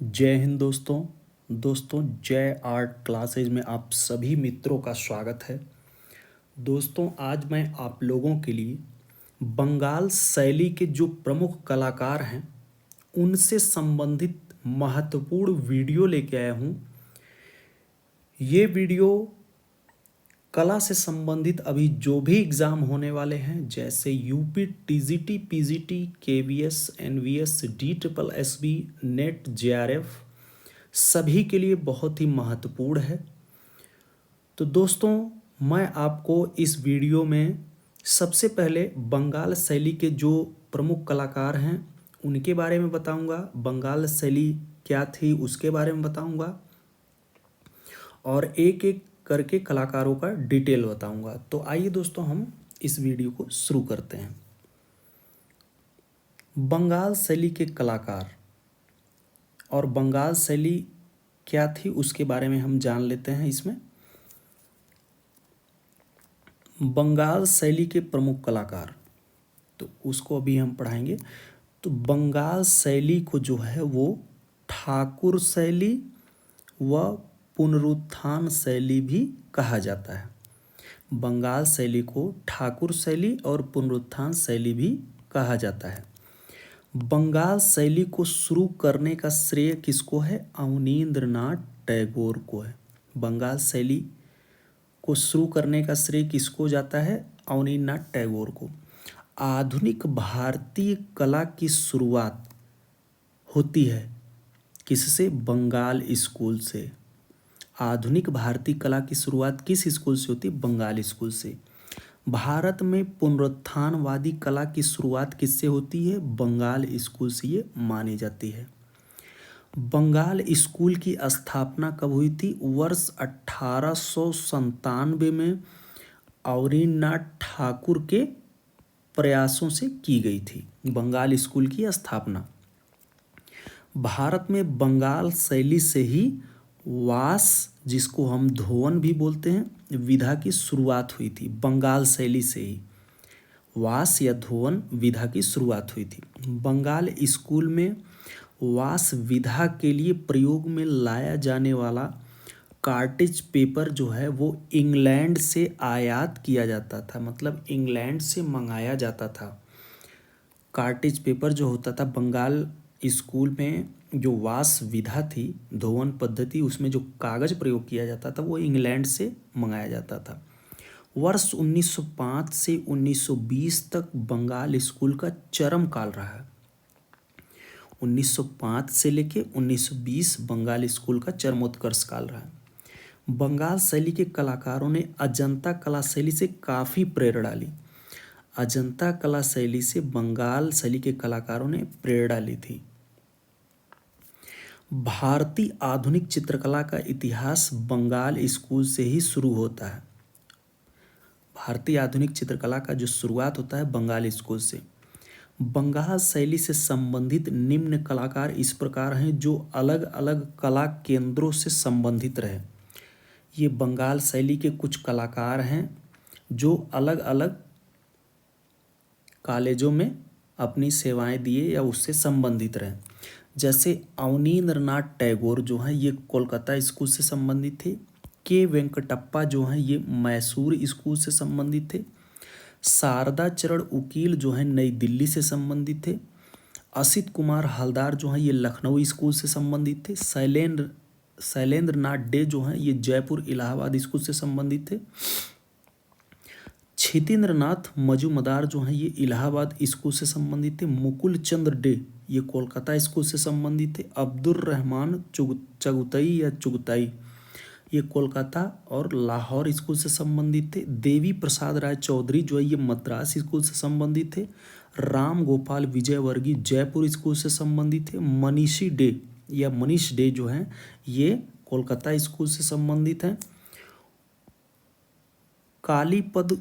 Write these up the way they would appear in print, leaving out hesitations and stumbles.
जय हिंद दोस्तों जय आर्ट क्लासेज में आप सभी मित्रों का स्वागत है। दोस्तों आज मैं आप लोगों के लिए बंगाल शैली के जो प्रमुख कलाकार हैं उनसे संबंधित महत्वपूर्ण वीडियो लेके आया हूँ। ये वीडियो कला से संबंधित अभी जो भी एग्ज़ाम होने वाले हैं जैसे UP TGT PGT KVS NVS DSSB NET JRF सभी के लिए बहुत ही महत्वपूर्ण है। तो दोस्तों मैं आपको इस वीडियो में सबसे पहले बंगाल शैली के जो प्रमुख कलाकार हैं उनके बारे में बताऊंगा, बंगाल शैली क्या थी उसके बारे में बताऊंगा और एक एक करके कलाकारों का डिटेल बताऊंगा। तो आइए दोस्तों हम इस वीडियो को शुरू करते हैं। बंगाल शैली के कलाकार और बंगाल शैली क्या थी उसके बारे में हम जान लेते हैं। इसमें बंगाल शैली के प्रमुख कलाकार तो उसको अभी हम पढ़ाएंगे। तो बंगाल शैली को जो है वो ठाकुर शैली व पुनरुत्थान शैली भी कहा जाता है। बंगाल शैली को ठाकुर शैली और पुनरुत्थान शैली भी कहा जाता है। बंगाल शैली को शुरू करने का श्रेय किसको है? अवनींद्रनाथ टैगोर को है। बंगाल शैली को शुरू करने का श्रेय किसको जाता है? अवनींद्रनाथ टैगोर को। आधुनिक भारतीय कला की शुरुआत होती है किससे? बंगाल स्कूल से। आधुनिक भारतीय कला की शुरुआत किस स्कूल से होती है? बंगाल स्कूल से। भारत में पुनरुत्थानवादी कला की शुरुआत किससे होती है? बंगाल स्कूल से ये मानी जाती है। बंगाल स्कूल की स्थापना कब हुई थी? वर्ष 1897 में अवनींद्रनाथ ठाकुर के प्रयासों से की गई थी बंगाल स्कूल की स्थापना। भारत में बंगाल शैली से ही वास, जिसको हम धोवन भी बोलते हैं, विधा की शुरुआत हुई थी। बंगाल शैली से ही वास या धोवन विधा की शुरुआत हुई थी। बंगाल स्कूल में वास विधा के लिए प्रयोग में लाया जाने वाला कार्टेज पेपर जो है वो इंग्लैंड से आयात किया जाता था, मतलब इंग्लैंड से मंगाया जाता था। कार्टेज पेपर जो होता था बंगाल स्कूल में, जो वास विधा थी, धोवन पद्धति, उसमें जो कागज़ प्रयोग किया जाता था वो इंग्लैंड से मंगाया जाता था। वर्ष 1905 से 1920 तक बंगाल स्कूल का चरम काल रहा है। 1905 से लेके 1920 बंगाल स्कूल का चरमोत्कर्ष काल रहा है। बंगाल शैली के कलाकारों ने अजंता कला शैली से काफ़ी प्रेरणा ली। अजंता कला शैली से बंगाल शैली के कलाकारों ने प्रेरणा ली थी। भारतीय आधुनिक चित्रकला का इतिहास बंगाल स्कूल से ही शुरू होता है। भारतीय आधुनिक चित्रकला का जो शुरुआत होता है बंगाल स्कूल से। बंगाल शैली से संबंधित निम्न कलाकार इस प्रकार हैं जो अलग अलग कला केंद्रों से संबंधित रहे। ये बंगाल शैली के कुछ कलाकार हैं जो अलग अलग कॉलेजों में अपनी सेवाएं दिए या उससे संबंधित रहे। जैसे अवनींद्रनाथ टैगोर जो हैं ये कोलकाता स्कूल से संबंधित थे। के वेंकटप्पा जो हैं ये मैसूर स्कूल से संबंधित थे। शारदा चरण उकील जो हैं नई दिल्ली से संबंधित थे। असित कुमार हलदार जो हैं ये लखनऊ स्कूल से संबंधित थे। शैलेंद्र नाथ डे जो हैं ये जयपुर इलाहाबाद स्कूल से संबंधित थे। छितेंद्र नाथ मजूमदार जो हैं ये इलाहाबाद स्कूल से संबंधित थे। मुकुल चंद्र डे ये कोलकाता स्कूल से संबंधित थे। अब्दुल रहमान चगुतई या चुगताई ये कोलकाता और लाहौर स्कूल से संबंधित थे। देवी प्रसाद राय चौधरी जो है ये मद्रास स्कूल से संबंधित थे। राम गोपाल विजयवर्गीय जयपुर स्कूल से संबंधित थे। मनीषी डे या मनीष डे जो हैं ये कोलकाता स्कूल से संबंधित हैं। कालीपद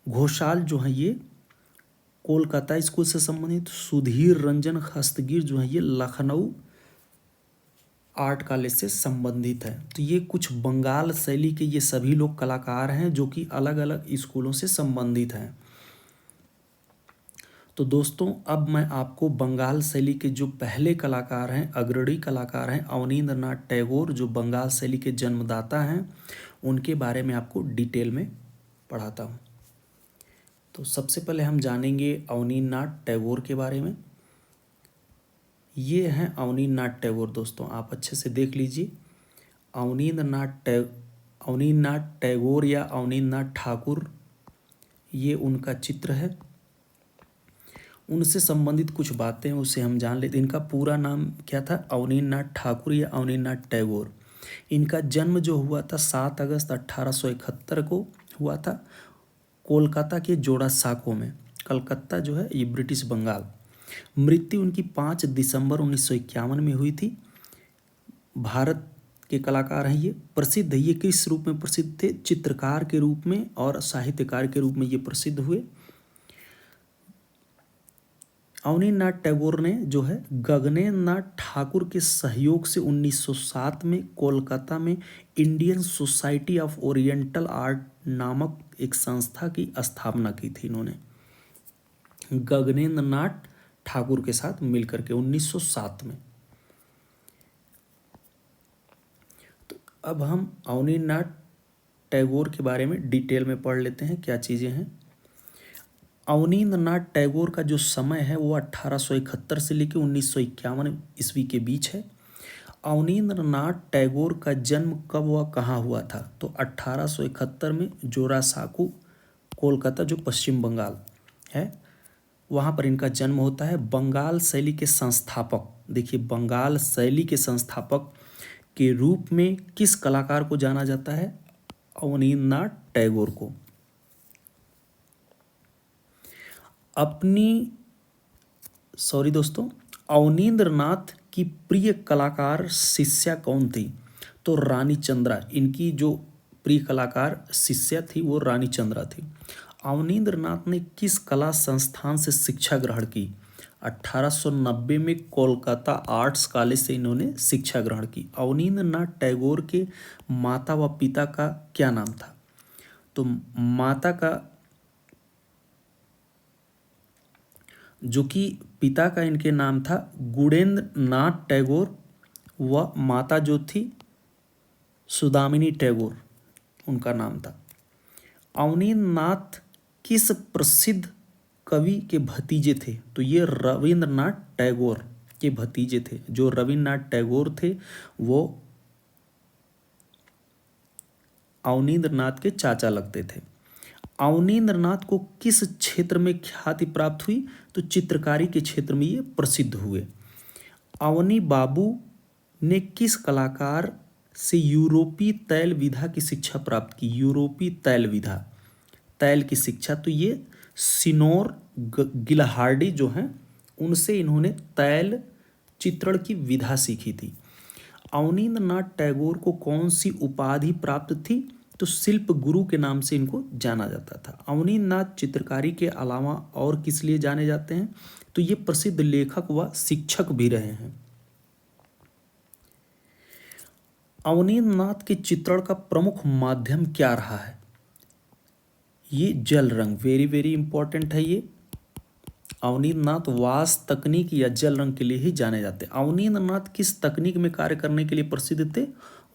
घोषाल जो हैं ये कोलकाता स्कूल से संबंधित। सुधीर रंजन हस्तगिर जो हैं ये लखनऊ आर्ट कॉलेज से संबंधित है। तो ये कुछ बंगाल शैली के ये सभी लोग कलाकार हैं जो कि अलग अलग स्कूलों से संबंधित हैं। तो दोस्तों अब मैं आपको बंगाल शैली के जो पहले कलाकार हैं, अग्रणी कलाकार हैं, अवनींद्रनाथ टैगोर, जो बंगाल शैली के जन्मदाता हैं, उनके बारे में आपको डिटेल में पढ़ाता हूँ। तो सबसे पहले हम जानेंगे अवनींद्रनाथ टैगोर के बारे में। ये हैं अवनींद्रनाथ टैगोर। दोस्तों आप अच्छे से देख लीजिए, अवनींद्रनाथ टैगोर या अवनींद्रनाथ ठाकुर, ये उनका चित्र है। उनसे संबंधित कुछ बातें उसे हम जान लेते। इनका पूरा नाम क्या था? अवनींद्रनाथ ठाकुर या अवनींद्रनाथ टैगोर। इनका जन्म जो हुआ था 7 अगस्त 1871 को हुआ था, कोलकाता के जोड़ासांको में। कलकत्ता जो है ये ब्रिटिश बंगाल। मृत्यु उनकी 5 दिसंबर 1951 में हुई थी। भारत के कलाकार हैं ये। प्रसिद्ध, ये किस रूप में प्रसिद्ध थे? चित्रकार के रूप में और साहित्यकार के रूप में ये प्रसिद्ध हुए। अवनींद्रनाथ टैगोर ने जो है गगनेंद्रनाथ ठाकुर के सहयोग से 1907 में कोलकाता में Indian society of oriental art नामक एक संस्था की स्थापना की थी इन्होंने, गगनेंद्रनाथ ठाकुर के साथ मिलकर के 1907 में। तो अब हम अवनींद्रनाथ टैगोर के बारे में डिटेल में पढ़ लेते हैं क्या चीज़ें हैं। अवनींद्रनाथ टैगोर का जो समय है वो 1871 से लेकर 1951 ईस्वी के बीच है। अवनींद्रनाथ टैगोर का जन्म कब व कहाँ हुआ था? तो 1871 में जोरासांको, कोलकाता जो पश्चिम बंगाल है, वहाँ पर इनका जन्म होता है। बंगाल शैली के संस्थापक, देखिए बंगाल शैली के संस्थापक के रूप में किस कलाकार को जाना जाता है? अवनींद्रनाथ टैगोर को। दोस्तों, अवनींद्रनाथ की प्रिय कलाकार शिष्या कौन थी? तो रानी चंद्रा। इनकी जो प्रिय कलाकार शिष्या थी वो रानी चंद्रा थी। अवनींद्रनाथ ने किस कला संस्थान से शिक्षा ग्रहण की? 1890 में कोलकाता आर्ट्स कॉलेज से इन्होंने शिक्षा ग्रहण की। अवनींद्रनाथ टैगोर के माता व पिता का क्या नाम था? तो माता का, जो कि पिता का इनके नाम था गुणेंद्र नाथ टैगोर, व माता जो थी सुदामिनी टैगोर, उनका नाम था। अवनींद्रनाथ किस प्रसिद्ध कवि के भतीजे थे? तो ये रविंद्रनाथ टैगोर के भतीजे थे। जो रविंद्रनाथ टैगोर थे वो अवनींद्रनाथ के चाचा लगते थे। अवनींद्रनाथ को किस क्षेत्र में ख्याति प्राप्त हुई? तो चित्रकारी के क्षेत्र में ये प्रसिद्ध हुए। अवनी बाबू ने किस कलाकार से यूरोपीय तैल विधा की शिक्षा प्राप्त की? यूरोपीय तैल विधा, तैल की शिक्षा, तो ये सिनोर गिलहार्डी जो हैं उनसे इन्होंने तैल चित्रण की विधा सीखी थी। अवनींद्रनाथ टैगोर को कौन सी उपाधि प्राप्त थी? तो शिल्प गुरु के नाम से इनको जाना जाता था। अवनींद्रनाथ चित्रकारी के अलावा और किस लिए जाने जाते हैं? तो ये प्रसिद्ध लेखक व शिक्षक भी रहे हैं। अवनींद्रनाथ के चित्रण का प्रमुख माध्यम क्या रहा है? ये जल रंग, वेरी वेरी इंपॉर्टेंट है ये। अवनींद्रनाथ वास तकनीक या जल रंग के लिए ही जाने जाते हैं। अवनींद्रनाथ किस तकनीक में कार्य करने के लिए प्रसिद्ध थे?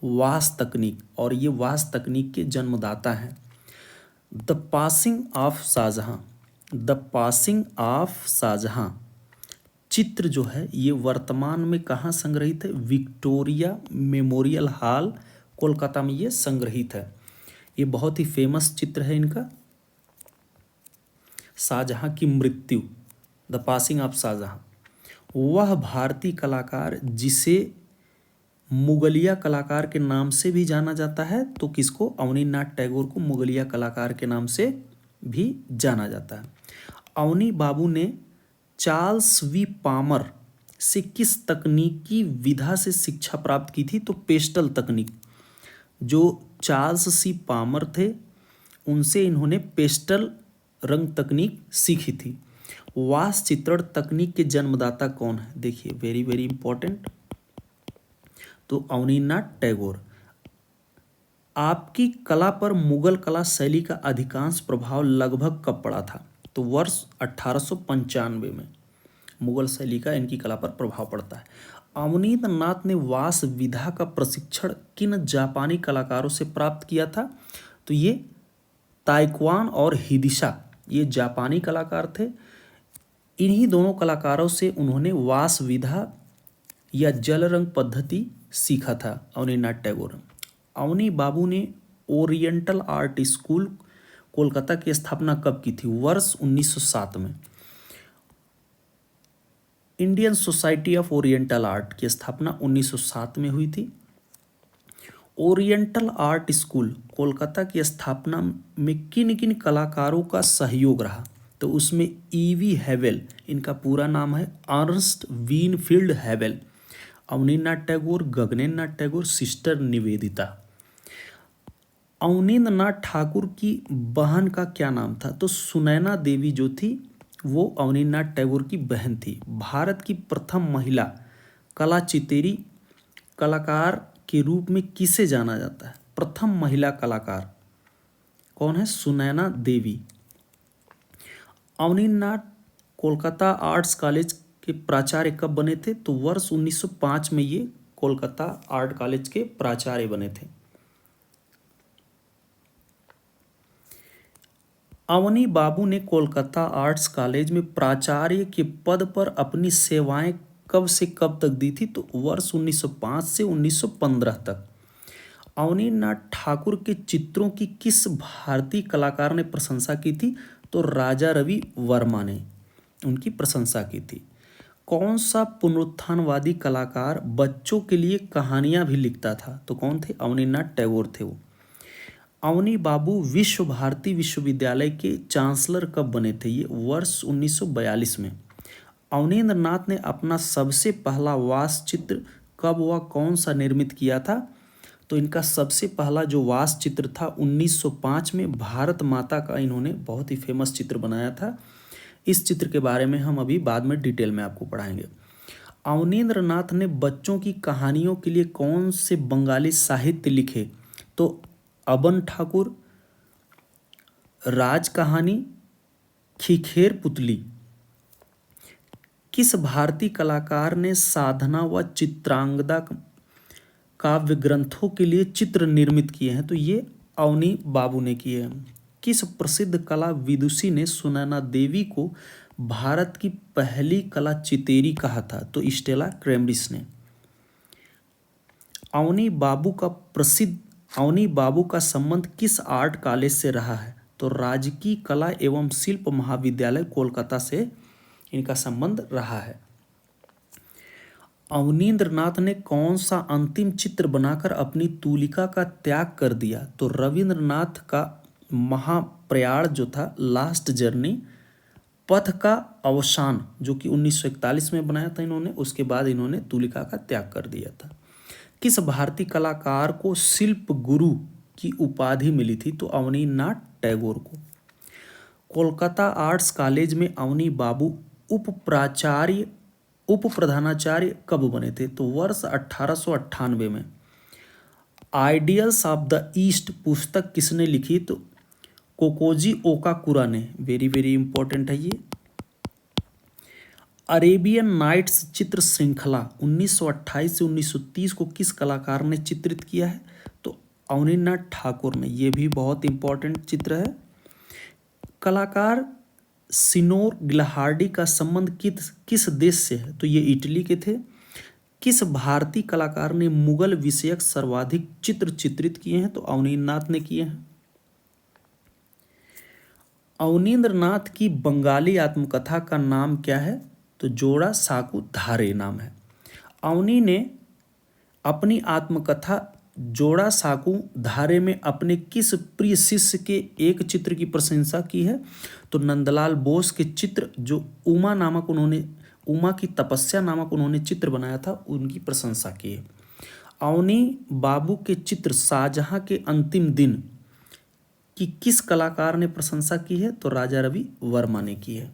वास तकनीक, और ये वास तकनीक के जन्मदाता हैं। The passing of Shah Jahan, the passing of Shah Jahan चित्र जो है ये वर्तमान में कहाँ संग्रहित है? विक्टोरिया मेमोरियल हॉल कोलकाता में ये संग्रहित है। ये बहुत ही फेमस चित्र है इनका, शाहजहां की मृत्यु, द पासिंग ऑफ शाहजहां। वह भारतीय कलाकार जिसे मुगलिया कलाकार के नाम से भी जाना जाता है, तो किसको? अवनींद्रनाथ टैगोर को मुगलिया कलाकार के नाम से भी जाना जाता है। अवनी बाबू ने चार्ल्स वी पामर से किस तकनीकी विधा से शिक्षा प्राप्त की थी? तो पेस्टल तकनीक। जो चार्ल्स सी पामर थे उनसे इन्होंने पेस्टल रंग तकनीक सीखी थी। वास चित्रण तकनीक के जन्मदाता कौन है? देखिए वेरी वेरी इंपॉर्टेंट, तो अवनींद्रनाथ टैगोर। आपकी कला पर मुगल कला शैली का अधिकांश प्रभाव लगभग कब पड़ा था? तो वर्ष 1895 में मुगल शैली का इनकी कला पर प्रभाव पड़ता है। अवनींद्र नाथ ने वास विधा का प्रशिक्षण किन जापानी कलाकारों से प्राप्त किया था? तो ये ताइक्वान और हिदिशा, ये जापानी कलाकार थे। इन्हीं दोनों कलाकारों से उन्होंने वास विधा या जल रंग पद्धति सीखा था अवनीन्द्रनाथ टैगोर। अवनी बाबू ने ओरिएंटल आर्ट स्कूल कोलकाता की स्थापना कब की थी? वर्ष 1907 में। Indian society of oriental art की स्थापना 1907 में हुई थी। ओरिएंटल आर्ट स्कूल कोलकाता की स्थापना में किन किन कलाकारों का सहयोग रहा? तो उसमें ईवी हैवेल, इनका पूरा नाम है Ernst Winfield हैवेल, Abanindranath Tagore, Gaganendranath Tagore, sister Nivedita. Abanindranath Thakur की बहन का क्या नाम था? तो सुनैना देवी जो थी वो अवनीन्द्रनाथ टैगोर की बहन थी। भारत की प्रथम महिला कला चितेरी कलाकार के रूप में किसे जाना जाता है? प्रथम महिला कलाकार कौन है? सुनैना देवी। अवनीन्द्रनाथ कोलकाता आर्ट्स कॉलेज के प्राचार्य कब बने थे? तो वर्ष 1905 में ये कोलकाता आर्ट कॉलेज के प्राचार्य बने थे। अवनी बाबू ने कोलकाता आर्ट्स कॉलेज में प्राचार्य के पद पर अपनी सेवाएं कब से कब तक दी थी? तो वर्ष 1905 से 1915 तक। अवनीन्द्रनाथ ठाकुर के चित्रों की किस भारतीय कलाकार ने प्रशंसा की थी? तो राजा रवि वर्मा ने उनकी प्रशंसा की थी। कौन सा पुनरुत्थानवादी कलाकार बच्चों के लिए कहानियां भी लिखता था? तो कौन थे? अवनीन्द्रनाथ टैगोर थे वो। अवनी बाबू विश्व भारती विश्वविद्यालय के चांसलर कब बने थे? ये वर्ष 1942 में। अवनीन्द्रनाथ ने अपना सबसे पहला वास चित्र कब व कौन सा निर्मित किया था? तो इनका सबसे पहला जो वास चित्र था 1905 में भारत माता का इन्होंने बहुत ही फेमस चित्र बनाया था। इस चित्र के बारे में हम अभी बाद में डिटेल में आपको पढ़ाएंगे। अवनीन्द्रनाथ ने बच्चों की कहानियों के लिए कौन से बंगाली साहित्य लिखे? तो अबन ठाकुर, राज कहानी, खिखेर पुतली। किस भारतीय कलाकार ने साधना व चित्रांगदा काव्य ग्रंथों के लिए चित्र निर्मित किए हैं? तो ये अवनी बाबू ने किए हैं। किस प्रसिद्ध कला विदुषी ने सुनैना देवी को भारत की पहली कला चितेरी कहा था? तो स्टेला क्रेमरिस ने। अवनी बाबू का संबंध किस आर्ट कॉलेज से रहा है? तो राजकीय कला एवं शिल्प महाविद्यालय कोलकाता से इनका संबंध रहा है। अवनीन्द्रनाथ ने कौन सा अंतिम चित्र बनाकर अपनी तूलिका का त्याग कर दिया? तो रविंद्रनाथ का महाप्रयाण जो था, लास्ट जर्नी, पथ का अवसान, जो कि 1941 में बनाया था इन्होंने, उसके बाद इन्होंने तूलिका का त्याग कर दिया था। किस भारतीय कलाकार को शिल्प गुरु की उपाधि मिली थी? तो अवनीन्द्रनाथ टैगोर को। कोलकाता आर्ट्स कॉलेज में अवनी बाबू उप प्रधानाचार्य कब बने थे? तो वर्ष 1898 में। आइडियल्स ऑफ द ईस्ट पुस्तक किसने लिखी? तो कोकोजी ओकाकुरा ने। वेरी वेरी इंपॉर्टेंट है ये। अरेबियन नाइट्स चित्र श्रृंखला 1928 से 1930 को किस कलाकार ने चित्रित किया है? तो अवनीन्द्रनाथ ठाकुर ने। ये भी बहुत इंपॉर्टेंट चित्र है। कलाकार सिनोर गिलहार्डी का संबंध किस देश से है? तो ये इटली के थे। किस भारतीय कलाकार ने मुगल विषयक सर्वाधिक चित्र चित्रित किए हैं? तो अवनीन्द्रनाथ ने किए हैं। अवनीन्द्रनाथ की बंगाली आत्मकथा का नाम क्या है? तो जोड़ा साकू धारे नाम है। अवनी ने अपनी आत्मकथा जोड़ा साकू धारे में अपने किस प्रिय शिष्य के एक चित्र की प्रशंसा की है? तो नंदलाल बोस के चित्र, जो उमा की तपस्या नामक उन्होंने चित्र बनाया था, उनकी प्रशंसा की है। अवनी बाबू के चित्र शाहजहां के अंतिम दिन की किस कलाकार ने प्रशंसा की है? तो राजा रवि वर्मा ने की है।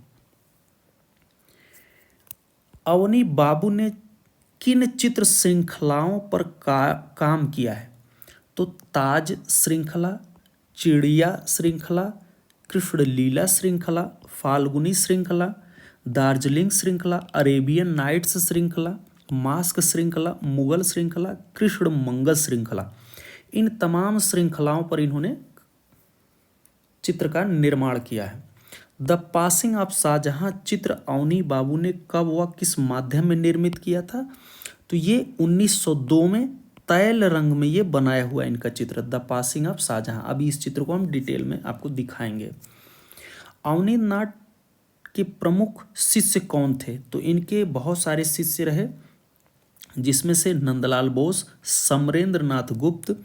अवनी बाबू ने किन चित्र श्रृंखलाओं पर काम किया है? तो ताज श्रृंखला, चिड़िया श्रृंखला, कृष्ण लीला श्रृंखला, फाल्गुनी श्रृंखला, दार्जिलिंग श्रृंखला, अरेबियन नाइट्स श्रृंखला, मास्क श्रृंखला, मुगल श्रृंखला, कृष्ण मंगल श्रृंखला। इन तमाम श्रृंखलाओं पर इन्होंने चित्र का निर्माण किया है। द पासिंग ऑफ शाहजहां चित्र अवनी बाबू ने कब व किस माध्यम में निर्मित किया था? तो ये 1902 में तैल रंग में ये बनाया हुआ इनका चित्र, द पासिंग ऑफ शाहजहां। अभी इस चित्र को हम डिटेल में आपको दिखाएंगे। अवनीनाथ के प्रमुख शिष्य कौन थे? तो इनके बहुत सारे शिष्य रहे, जिसमें से नंदलाल बोस, समरेंद्र नाथ गुप्त,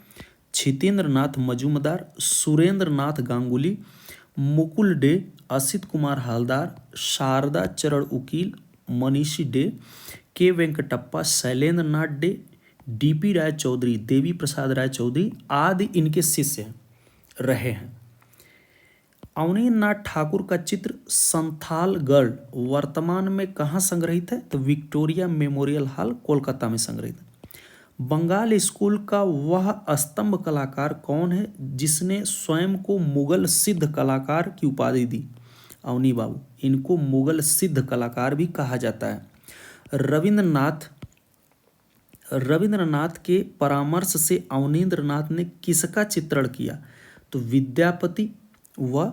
छितेंद्र नाथ मजूमदार, सुरेंद्र नाथ गांगुली, मुकुल डे, असित कुमार हालदार, शारदा चरण उकील, मनीषी डे, के वेंकटप्पा, शैलेंद्र नाथ डे, डीपी राय चौधरी, देवी प्रसाद राय चौधरी आदि इनके शिष्य रहे हैं। अवनीनाथ ठाकुर का चित्र संथाल गर्ल वर्तमान में कहाँ संग्रहित है? तो विक्टोरिया मेमोरियल हॉल कोलकाता में संग्रहित है। बंगाल स्कूल का वह स्तंभ कलाकार कौन है जिसने स्वयं को मुगल सिद्ध कलाकार की उपाधि दी? अवनी बाबू। इनको मुगल सिद्ध कलाकार भी कहा जाता है। रविंद्रनाथ के परामर्श से अवनींद्रनाथ ने किसका चित्रण किया? तो विद्यापति व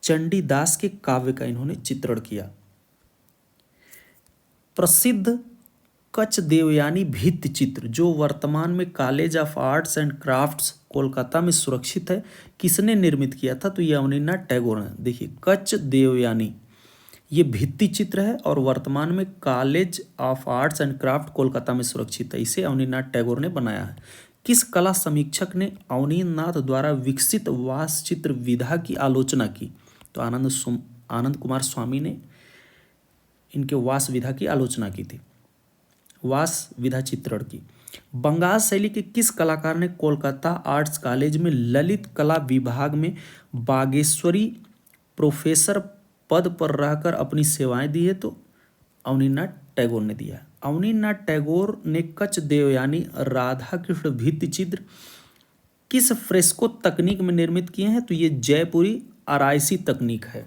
चंडीदास के काव्य का इन्होंने चित्रण किया। प्रसिद्ध कच देवयानी भित्ति चित्र जो वर्तमान में college of arts and crafts Kolkata में सुरक्षित है, किसने निर्मित किया था? तो ये अवनीनाथ टैगोर ने। देखिए, कच देवयानी ये भित्ति चित्र है और वर्तमान में college of arts and craft Kolkata में सुरक्षित है। इसे अवनीनाथ टैगोर ने बनाया है। किस कला समीक्षक ने अवनीनाथ द्वारा विकसित वास चित्र विधा की आलोचना की? तो आनंद कुमार स्वामी ने इनके वास विधा की आलोचना की थी, वास विधा चित्रण की। बंगाल शैली के किस कलाकार ने कोलकाता आर्ट्स कॉलेज में ललित कला विभाग में बागेश्वरी प्रोफेसर पद पर रहकर अपनी सेवाएं दी है? तो अवनीनाथ टैगोर ने दिया। अवनीनाथ टैगोर ने कच देवयानी राधा कृष्ण भित्ति चित्र किस फ्रेस्को तकनीक में निर्मित किए हैं? तो ये जयपुरी आराइसी तकनीक है।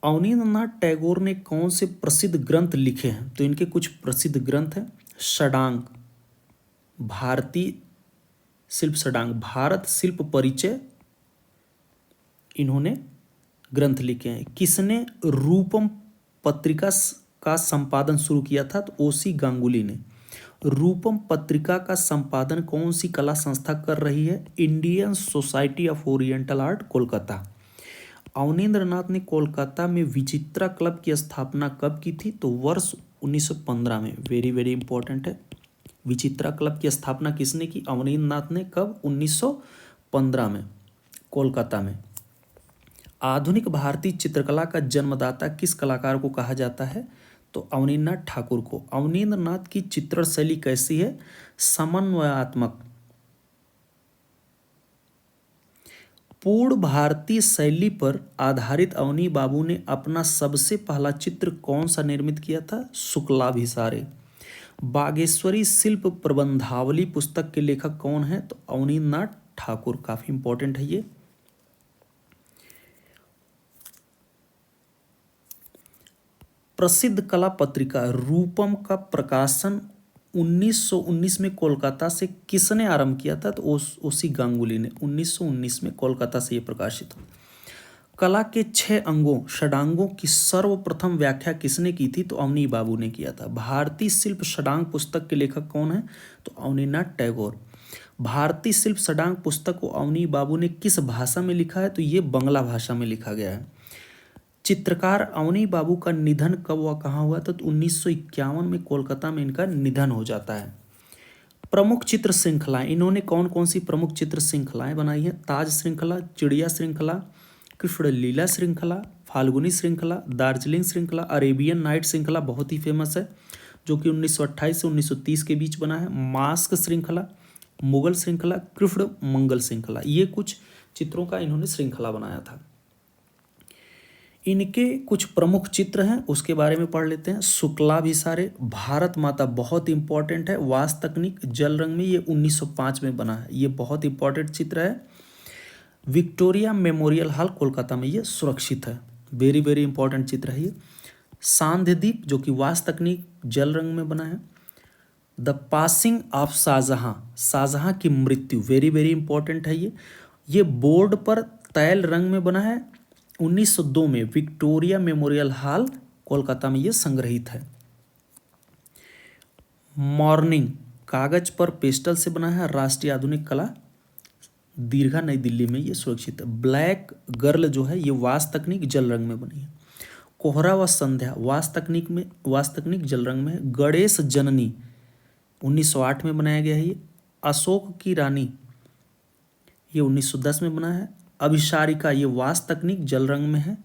अवनींद्रनाथ टैगोर ने कौन से प्रसिद्ध ग्रंथ लिखे हैं? तो इनके कुछ प्रसिद्ध ग्रंथ हैं। षडांग, भारतीय शिल्प षडांग, भारत शिल्प परिचय, इन्होंने ग्रंथ लिखे हैं। किसने रूपम पत्रिका का संपादन शुरू किया था? तो ओसी गांगुली ने। रूपम पत्रिका का संपादन कौन सी कला संस्था कर रही है? Indian society of oriental art Kolkata. Abanindranath ने कोलकाता में विचित्रा क्लब की स्थापना कब की थी? तो वर्ष 1915 में। वेरी वेरी इंपॉर्टेंट है। विचित्रा क्लब की स्थापना किसने की? अवनींद्रनाथ ने। कब? 1915 में, कोलकाता में। आधुनिक भारतीय चित्रकला का जन्मदाता किस कलाकार को कहा जाता है? तो अवनींद्रनाथ ठाकुर को। अवनींद्रनाथ की चित्रण शैली कैसी है? समन्वयात्मक। पूर्ण भारतीय शैली पर आधारित अवनी बाबू ने अपना सबसे पहला चित्र कौन सा निर्मित किया था? शुक्लाभिसारे। बागेश्वरी शिल्प प्रबंधावली पुस्तक के लेखक कौन है? तो अवनींद्रनाथ ठाकुर। काफी इंपॉर्टेंट है ये। प्रसिद्ध कला पत्रिका रूपम का प्रकाशन 1919 में कोलकाता से किसने आरंभ किया था? तो ओसी गांगुली ने। 1919 में कोलकाता से ये प्रकाशित हुआ। कला के 6 अंगों षडांगों की सर्वप्रथम व्याख्या किसने की थी? तो अवनी बाबू ने किया था। भारतीय शिल्प षडांग पुस्तक के लेखक कौन है? तो अवनीनाथ टैगोर। भारतीय शिल्प षडांग पुस्तक को अवनी बाबू ने किस भाषा में लिखा है? तो ये बांग्ला भाषा में लिखा गया है। चित्रकार अवनी बाबू का निधन कब व कहाँ हुआ? तो 1951 में कोलकाता में इनका निधन हो जाता है। प्रमुख चित्र श्रृंखलाएं, इन्होंने कौन कौन सी प्रमुख चित्र श्रृंखलाएं बनाई हैं? ताज श्रृंखला, चिड़िया श्रृंखला, कृष्ण लीला श्रृंखला, फाल्गुनी श्रृंखला, दार्जिलिंग श्रृंखला, अरेबियन नाइट श्रृंखला बहुत ही फेमस है जो कि 1928 से 1930 के बीच बना है, मास्क श्रृंखला, मुगल श्रृंखला, कृष्ण मंगल श्रृंखला। ये कुछ चित्रों का इन्होंने श्रृंखला बनाया था। इनके कुछ प्रमुख चित्र हैं उसके बारे में पढ़ लेते हैं। शुक्लाभिसारे, भारत माता बहुत इंपॉर्टेंट है। वास तकनीक जल रंग में, ये 1905 में बना है। ये बहुत इंपॉर्टेंट चित्र है। विक्टोरिया मेमोरियल हॉल कोलकाता में ये सुरक्षित है। वेरी वेरी इंपॉर्टेंट चित्र है ये। सांध्य द्वीप जो कि वास्तु तकनीक जल रंग में बना है। The passing of Shah Jahan, Shah Jahan की मृत्यु, वेरी वेरी इंपॉर्टेंट है ये बोर्ड पर तैल रंग में बना है। 1902 में विक्टोरिया मेमोरियल हॉल कोलकाता में ये संग्रहित है। मॉर्निंग कागज पर पेस्टल से बना है, राष्ट्रीय आधुनिक कला दीर्घा नई दिल्ली में ये सुरक्षित है। ब्लैक गर्ल जो है ये वास्तु तकनीक जल रंग में बनी है। कोहरा व संध्या वास्तु तकनीक जल रंग में है। गणेश जननी 1908 में बनाया गया है ये। अशोक की रानी ये 1910 में बना है। अभिसारिका ये वास्तु तकनीक जल रंग में है,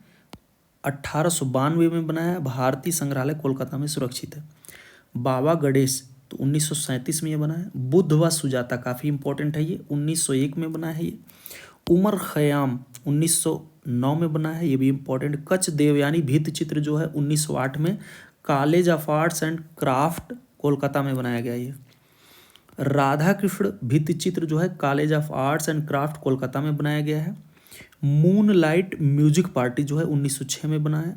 1892 में बनाया है। भारतीय संग्रहालय कोलकाता में सुरक्षित है। बाबा गणेश तो 1937 में ये बना है। बुद्ध व सुजाता काफ़ी इंपॉर्टेंट है ये, 1901 में बना है ये। उमर खयाम 1909 में बना है, ये भी इंपॉर्टेंट। कच्छ देवयानी भित्ति चित्र जो है 1908 में college of arts and craft Kolkata में बनाया गया ये। राधा कृष्ण भित्ति चित्र जो है college of arts and craft Kolkata में बनाया गया है। मून लाइट म्यूजिक पार्टी जो है 1906 में बना है।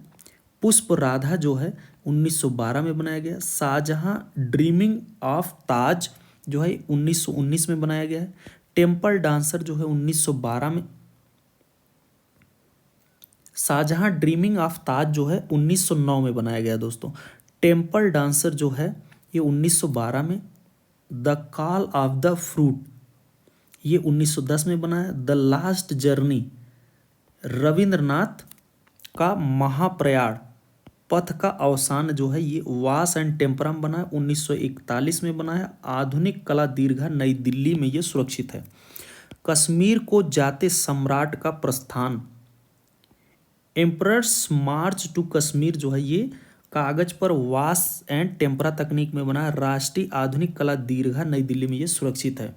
पुष्प राधा जो है 1912 में बनाया गया। शाहजहां ड्रीमिंग ऑफ ताज जो है 1919 में बनाया गया है। टेम्पल डांसर जो है 1912 में। शाहजहां ड्रीमिंग ऑफ ताज जो है 1909 में बनाया गया दोस्तों। टेम्पल डांसर जो है ये 1912 में। The call of the fruit ये 1910 में बना है। द लास्ट जर्नी रविंद्रनाथ का महाप्रयाण पथ का अवसान जो है ये वास एंड टेम्परा में बना है, 1941 में बना है। आधुनिक कला दीर्घा नई दिल्ली में ये सुरक्षित है। कश्मीर को जाते सम्राट का प्रस्थान एम्परर्स मार्च टू कश्मीर जो है ये कागज पर वास एंड टेम्परा तकनीक में बना है। राष्ट्रीय आधुनिक कला दीर्घा नई दिल्ली में ये सुरक्षित है।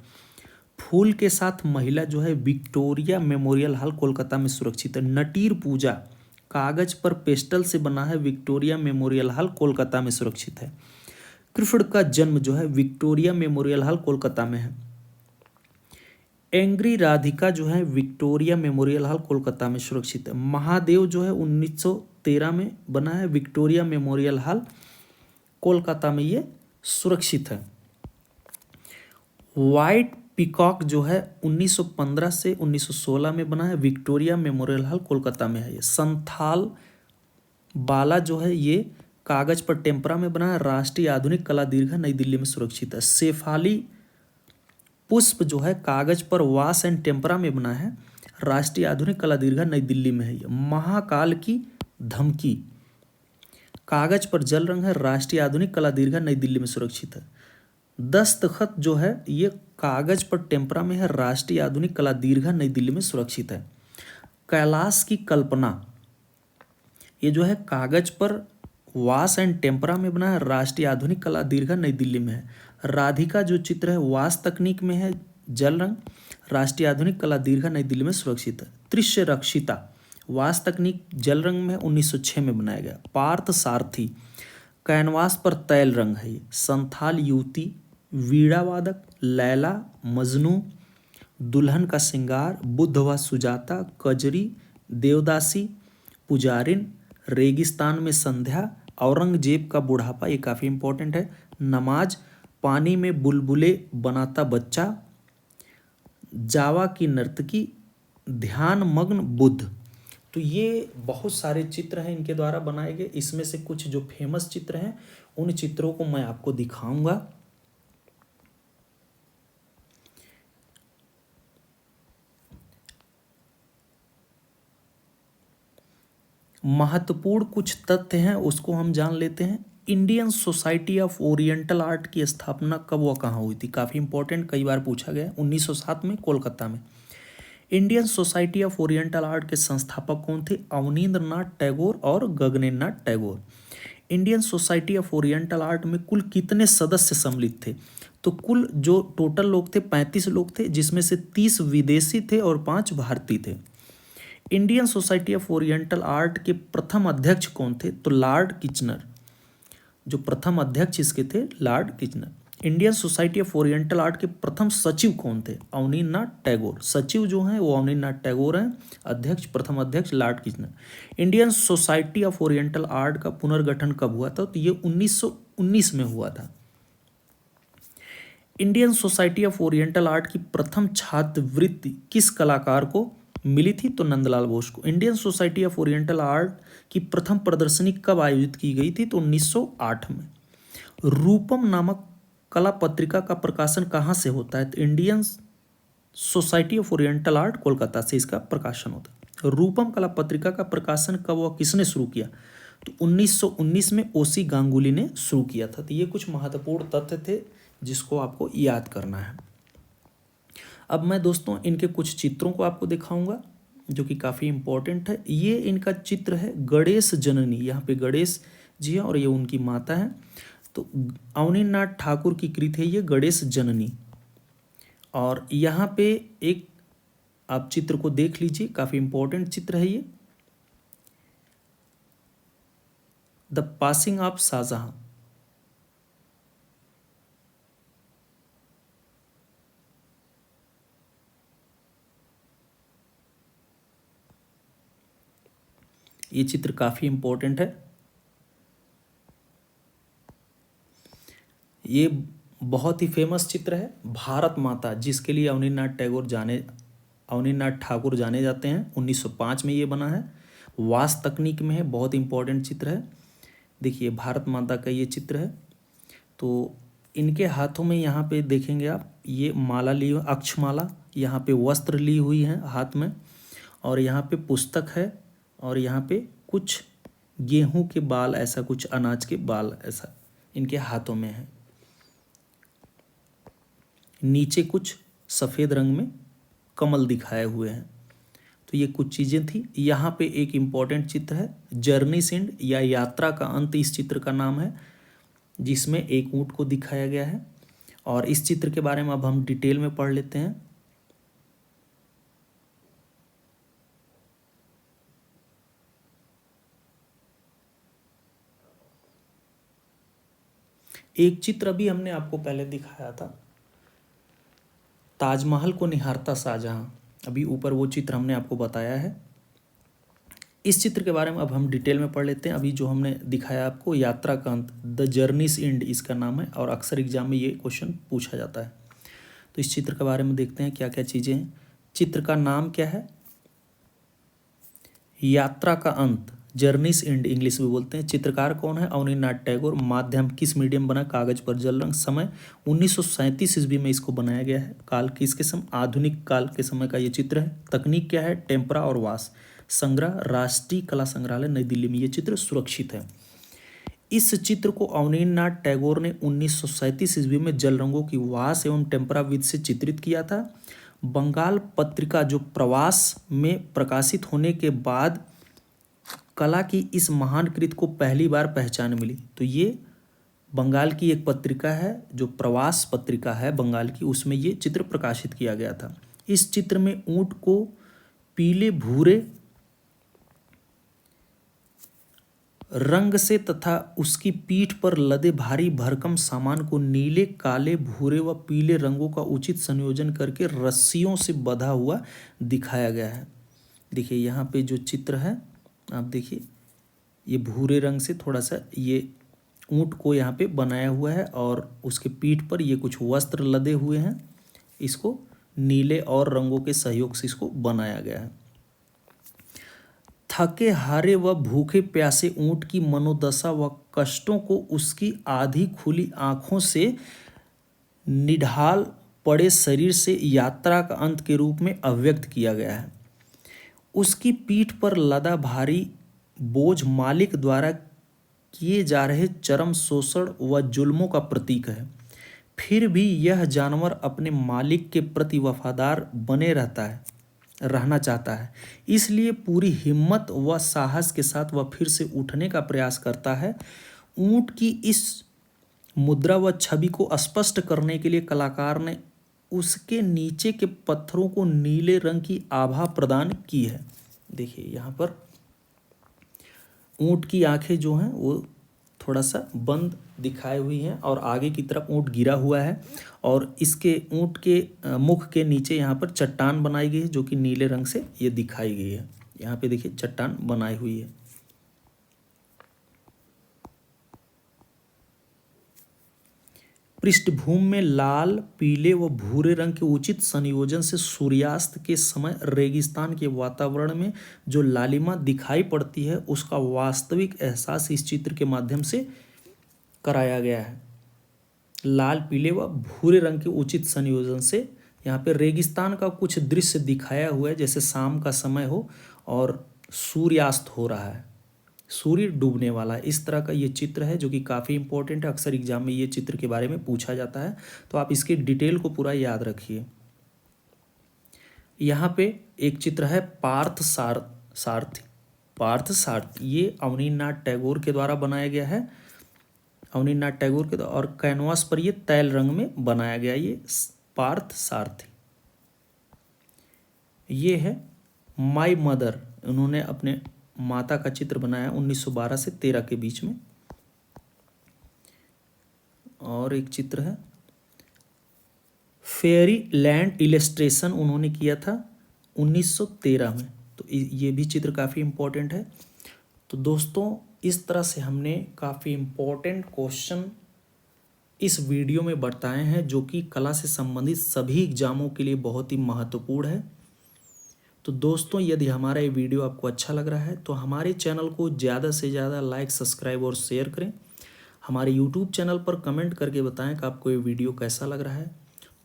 फूल के साथ महिला जो है विक्टोरिया मेमोरियल हॉल कोलकाता में सुरक्षित है। नटीर पूजा कागज पर पेस्टल से बना है, विक्टोरिया मेमोरियल हॉल कोलकाता में सुरक्षित है। कृष्ण का जन्म जो है विक्टोरिया मेमोरियल हॉल कोलकाता में है। एंग्री राधिका जो है विक्टोरिया मेमोरियल हॉल कोलकाता में सुरक्षित है। महादेव जो है 1913 में बना है, विक्टोरिया मेमोरियल हॉल कोलकाता में ये सुरक्षित है। व्हाइट पीकॉक जो है 1915 से 1916 में बना है, विक्टोरिया मेमोरियल हॉल कोलकाता में है ये। संथाल बाला जो है ये कागज पर टेम्परा में बना है, राष्ट्रीय आधुनिक कला दीर्घा नई दिल्ली में सुरक्षित है। शेफाली पुष्प जो है कागज पर वास एंड टेम्परा में बना है, राष्ट्रीय आधुनिक कला दीर्घा नई दिल्ली में है ये। महाकाल की धमकी कागज पर जल रंग है, राष्ट्रीय आधुनिक कला दीर्घा नई दिल्ली में सुरक्षित है। दस्तखत जो है ये कागज पर टेम्परा में है, राष्ट्रीय आधुनिक कला दीर्घा नई दिल्ली में सुरक्षित है। कैलाश की कल्पना ये जो है कागज पर वास एंड टेम्परा में बना है, राष्ट्रीय आधुनिक कला दीर्घा नई दिल्ली में है। राधिका जो चित्र है वास तकनीक में है, जल रंग, राष्ट्रीय आधुनिक कला दीर्घा नई दिल्ली में सुरक्षित है। त्रिश्य रक्षिता वास तकनीक जल रंग में 1906 में बनाया गया। पार्थ सारथी कैनवास पर तैल रंग है ये। संथाल युवती वीणा वादक, लैला मजनू, दुल्हन का श्रृंगार, बुद्ध व सुजाता, कजरी, देवदासी, पुजारिन, रेगिस्तान में संध्या, औरंगजेब का बुढ़ापा ये काफ़ी इंपॉर्टेंट है। नमाज, पानी में बुलबुले बनाता बच्चा, जावा की नर्तकी, ध्यान मग्न बुद्ध। तो ये बहुत सारे चित्र हैं इनके द्वारा बनाए गए। इसमें से कुछ जो फेमस चित्र हैं उन चित्रों को मैं आपको दिखाऊंगा। महत्वपूर्ण कुछ तथ्य हैं उसको हम जान लेते हैं। Indian society of oriental art की स्थापना कब व कहाँ हुई थी, काफ़ी इंपॉर्टेंट, कई बार पूछा गया। 1907 में कोलकाता में। Indian society of oriental art के संस्थापक कौन थे? अवनींद्रनाथ टैगोर और Gaganendranath Tagore. Indian society of oriental art में कुल कितने सदस्य सम्मिलित थे? तो कुल जो टोटल लोग थे 35 लोग थे, जिसमें से 30 विदेशी थे और 5 भारतीय थे। Indian society of oriental art के प्रथम अध्यक्ष कौन थे? तो लॉर्ड किचनर। जो प्रथम अध्यक्ष इसके थे Lord Kitchener. Indian society of oriental art के प्रथम सचिव कौन थे? अवनींद्रनाथ टैगोर। सचिव जो हैं वो अवनींद्रनाथ टैगोर हैं। अध्यक्ष, प्रथम अध्यक्ष Lord Kitchener. Indian society of oriental art का पुनर्गठन कब हुआ था? तो ये 1919 में हुआ था। Indian society of oriental art की प्रथम छात्रवृत्ति किस कलाकार को मिली थी? तो नंदलाल बोस को। Indian society of oriental art की प्रथम प्रदर्शनी कब आयोजित की गई थी? तो 1908 में। रूपम नामक कला पत्रिका का प्रकाशन कहाँ से होता है? तो Indian society of oriental art Kolkata से इसका प्रकाशन होता है। रूपम कला पत्रिका का प्रकाशन कब व किसने शुरू किया? तो 1919 में ओसी गांगुली ने शुरू किया था। तो ये कुछ महत्वपूर्ण तथ्य थे जिसको आपको याद करना है। अब मैं दोस्तों इनके कुछ चित्रों को आपको दिखाऊंगा जो कि काफ़ी इम्पोर्टेंट है। ये इनका चित्र है गणेश जननी, यहाँ पे गणेश जी है और ये उनकी माता है। तो अवनींद्रनाथ ठाकुर की कृति है ये गणेश जननी। और यहाँ पे एक आप चित्र को देख लीजिए, काफ़ी इम्पोर्टेंट चित्र है ये, द पासिंग ऑफ शाहजहां। ये चित्र काफ़ी इम्पोर्टेंट है। ये बहुत ही फेमस चित्र है, भारत माता, जिसके लिए अवनींद्रनाथ ठाकुर जाने जाते हैं। 1905 में ये बना है, वास तकनीक में है, बहुत इंपॉर्टेंट चित्र है। देखिए भारत माता का ये चित्र है। तो इनके हाथों में यहाँ पे देखेंगे आप, ये माला ली, अक्षमाला, यहाँ पे वस्त्र ली हुई है हाथ में, और यहाँ पे पुस्तक है, और यहाँ पे कुछ गेहूं के बाल, ऐसा कुछ अनाज के बाल ऐसा इनके हाथों में है। नीचे कुछ सफ़ेद रंग में कमल दिखाए हुए हैं। तो ये कुछ चीज़ें थी। यहाँ पे एक इम्पॉर्टेंट चित्र है, जर्नीस एंड या यात्रा का अंत इस चित्र का नाम है, जिसमें एक ऊँट को दिखाया गया है। और इस चित्र के बारे में अब हम डिटेल में पढ़ लेते हैं। एक चित्र अभी हमने आपको पहले दिखाया था, ताजमहल को निहारता शाहजहां, अभी ऊपर वो चित्र हमने आपको बताया है। इस चित्र के बारे में अब हम डिटेल में पढ़ लेते हैं। अभी जो हमने दिखाया आपको, यात्रा का अंत, द जर्नीस एंड इसका नाम है, और अक्सर एग्जाम में ये क्वेश्चन पूछा जाता है। तो इस चित्र के बारे में देखते हैं क्या क्या चीज़ें हैं। चित्र का नाम क्या है? यात्रा का अंत, जर्नीस एंड इंग्लिश में बोलते हैं। चित्रकार कौन है? अवनींद्रनाथ टैगोर। माध्यम किस मीडियम बना? कागज पर जल रंग। समय 1937 ईस्वी में इसको बनाया गया है। काल किसके समय? आधुनिक काल के समय का ये चित्र है। तकनीक क्या है? टेम्परा और वाश। संग्रह राष्ट्रीय कला संग्रहालय नई दिल्ली में ये चित्र सुरक्षित है। इस चित्र को अवनींद्रनाथ टैगोर ने 1937 ईस्वी में जल रंगों की वाश एवं टेम्परा विधि से चित्रित किया था। बंगाल पत्रिका जो प्रवास में प्रकाशित होने के बाद कला की इस महान कृति को पहली बार पहचान मिली। तो ये बंगाल की एक पत्रिका है जो प्रवास पत्रिका है बंगाल की, उसमें ये चित्र प्रकाशित किया गया था। इस चित्र में ऊंट को पीले भूरे रंग से तथा उसकी पीठ पर लदे भारी भरकम सामान को नीले, काले, भूरे व पीले रंगों का उचित संयोजन करके रस्सियों से बंधा हुआ दिखाया गया है। देखिए यहाँ पे जो चित्र है आप देखिए, ये भूरे रंग से थोड़ा सा ये ऊंट को यहाँ पे बनाया हुआ है और उसके पीठ पर ये कुछ वस्त्र लदे हुए हैं। इसको नीले और रंगों के सहयोग से इसको बनाया गया है। थके हारे व भूखे प्यासे ऊंट की मनोदशा व कष्टों को उसकी आधी खुली आंखों से निढाल पड़े शरीर से यात्रा का अंत के रूप में अभिव्यक्त किया गया है। उसकी पीठ पर लदा भारी बोझ मालिक द्वारा किए जा रहे चरम शोषण व जुल्मों का प्रतीक है। फिर भी यह जानवर अपने मालिक के प्रति वफादार बने रहना चाहता है, इसलिए पूरी हिम्मत व साहस के साथ वह फिर से उठने का प्रयास करता है। ऊंट की इस मुद्रा व छवि को स्पष्ट करने के लिए कलाकार ने उसके नीचे के पत्थरों को नीले रंग की आभा प्रदान की है। देखिए यहाँ पर ऊंट की आंखें जो हैं वो थोड़ा सा बंद दिखाई हुई हैं और आगे की तरफ ऊँट गिरा हुआ है और इसके ऊँट के मुख के नीचे यहाँ पर चट्टान बनाई गई है जो कि नीले रंग से ये दिखाई गई है। यहाँ पे देखिए चट्टान बनाई हुई है। पृष्ठभूमि में लाल, पीले व भूरे रंग के उचित संयोजन से सूर्यास्त के समय रेगिस्तान के वातावरण में जो लालिमा दिखाई पड़ती है उसका वास्तविक एहसास इस चित्र के माध्यम से कराया गया है। लाल, पीले व भूरे रंग के उचित संयोजन से यहाँ पे रेगिस्तान का कुछ दृश्य दिखाया हुआ है, जैसे शाम का समय हो और सूर्यास्त हो रहा है, सूर्य डूबने वाला है। इस तरह का ये चित्र है जो कि काफ़ी इंपॉर्टेंट है। अक्सर एग्जाम में ये चित्र के बारे में पूछा जाता है, तो आप इसकी डिटेल को पूरा याद रखिए। यहाँ पे एक चित्र है पार्थ सारथी। ये अवनीन्द्रनाथ टैगोर के द्वारा बनाया गया है, अवनीन्द्रनाथ टैगोर के द्वारा, और कैनवास पर ये तैल रंग में बनाया गया ये पार्थ सारथी। ये है माई मदर, उन्होंने अपने माता का चित्र बनाया 1912 से 13 के बीच में। और एक चित्र है फेयरी लैंड इलस्ट्रेशन, उन्होंने किया था 1913 में। तो ये भी चित्र काफ़ी इम्पोर्टेंट है। तो दोस्तों इस तरह से हमने काफ़ी इम्पोर्टेंट क्वेश्चन इस वीडियो में बताए हैं जो कि कला से संबंधित सभी एग्जामों के लिए बहुत ही महत्वपूर्ण है। तो दोस्तों यदि हमारा ये वीडियो आपको अच्छा लग रहा है तो हमारे चैनल को ज़्यादा से ज़्यादा लाइक, सब्सक्राइब और शेयर करें। हमारे यूट्यूब चैनल पर कमेंट करके बताएं कि आपको ये वीडियो कैसा लग रहा है।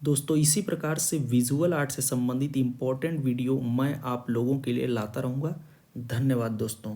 दोस्तों इसी प्रकार से विजुअल आर्ट से संबंधित इम्पोर्टेंट वीडियो मैं आप लोगों के लिए लाता रहूँगा। धन्यवाद दोस्तों।